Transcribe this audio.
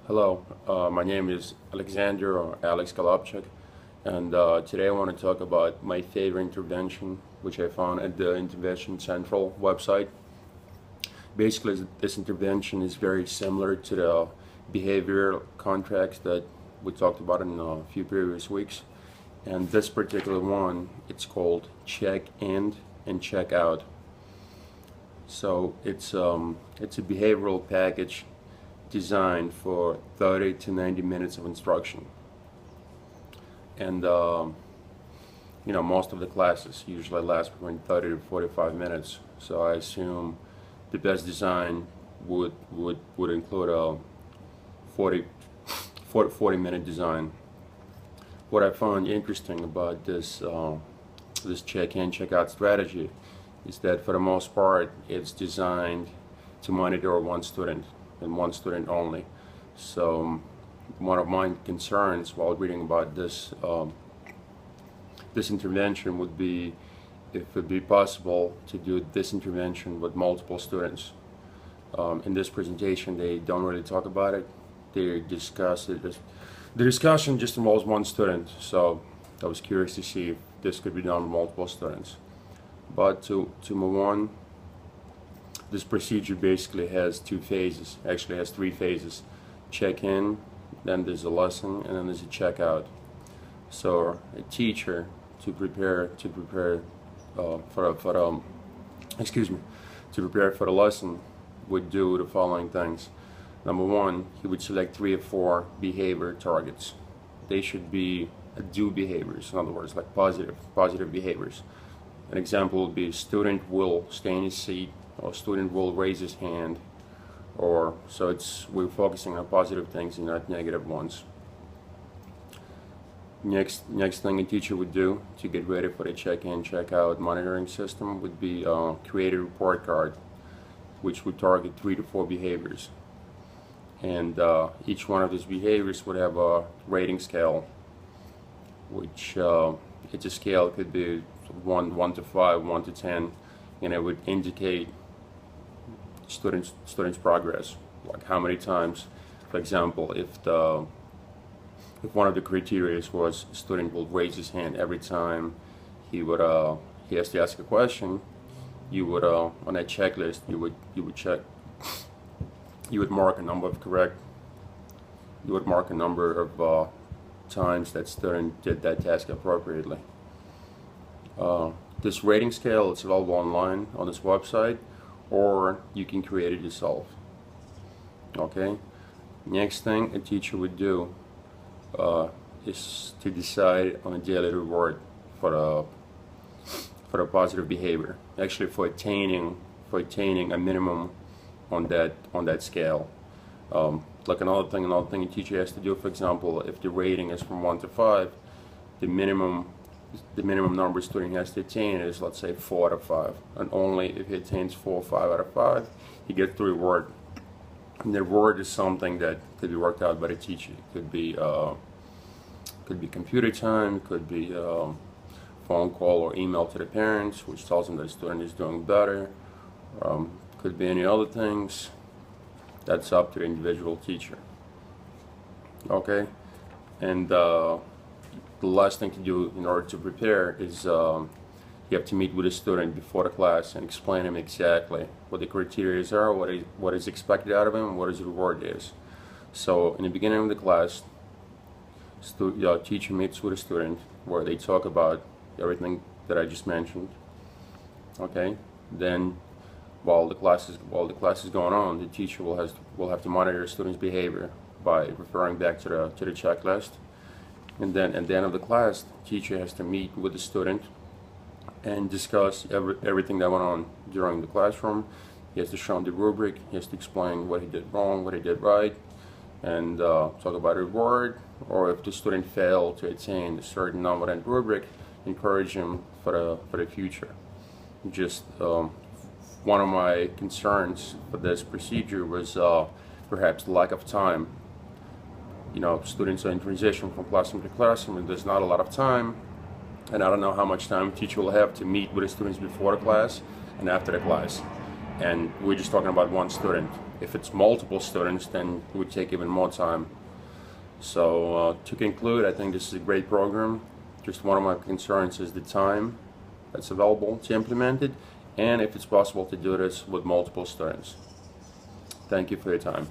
Hello, my name is Alexander or Alex Galopchuk, and today I want to talk about my favorite intervention, which I found at the Intervention Central website. Basically, this intervention is very similar to the behavioral contracts that we talked about in a few previous weeks, and this particular one, it's called check in and check out. So it's a behavioral package designed for 30 to 90 minutes of instruction, and most of the classes usually last between 30 to 45 minutes, so I assume the best design would include a 40 minute design. What I found interesting about this check-in check-out strategy is that for the most part it's designed to monitor one student and one student only. So one of my concerns while reading about this intervention would be if it would be possible to do this intervention with multiple students. In this presentation they don't really talk about it. They discuss it. The discussion just involves one student, so I was curious to see if this could be done with multiple students. But to move on, this procedure basically has two phases. Actually has three phases: check-in, then there's a lesson, and then there's a check-out. So a teacher to prepare for the lesson would do the following things. Number one, he would select 3 or 4 behavior targets. They should be do behaviors, in other words, like positive behaviors. An example would be student will stay in his seat, or student will raise his hand, or so we're focusing on positive things and not negative ones. Next thing a teacher would do to get ready for the check-in check-out monitoring system would be create a report card, which would target 3 to 4 behaviors, and each one of these behaviors would have a rating scale, which it's a scale. It could be 1 to 5, 1 to 10, and it would indicate students progress, like how many times. For example, if one of the criteria was student will raise his hand every time he has to ask a question, you would on that checklist you would check, you would mark a number of times that student did that task appropriately. This rating scale is available online on this website, or you can create it yourself. Okay. Next thing a teacher would do is to decide on a daily reward for the positive behavior. Actually, for attaining a minimum on that scale. Like another thing a teacher has to do. For example, if the rating is from 1 to 5, the minimum number a student has to attain is, let's say, 4 out of 5, and only if he attains 4 or 5 out of 5, he gets the reward. And the reward is something that could be worked out by the teacher. It could be computer time, could be phone call or email to the parents, which tells them that the student is doing better. Could be any other things. That's up to the individual teacher. Okay, and the last thing to do in order to prepare is you have to meet with a student before the class and explain him exactly what the criteria are, what is expected out of him, and what his reward is. So in the beginning of the class, teacher meets with a student where they talk about everything that I just mentioned. Okay, then while the class is going on, the teacher will have to monitor the student's behavior by referring back to the checklist. And then at the end of the class, the teacher has to meet with the student and discuss everything that went on during the classroom. He has to show him the rubric. He has to explain what he did wrong, what he did right, and talk about a reward. Or if the student failed to attain a certain number in rubric, encourage him for the future. Just one of my concerns for this procedure was perhaps lack of time. Students are in transition from classroom to classroom, and there's not a lot of time, and I don't know how much time a teacher will have to meet with the students before the class and after the class. And we're just talking about one student. If it's multiple students, then it would take even more time. So to conclude, I think this is a great program. Just one of my concerns is the time that's available to implement it, and if it's possible to do this with multiple students. Thank you for your time.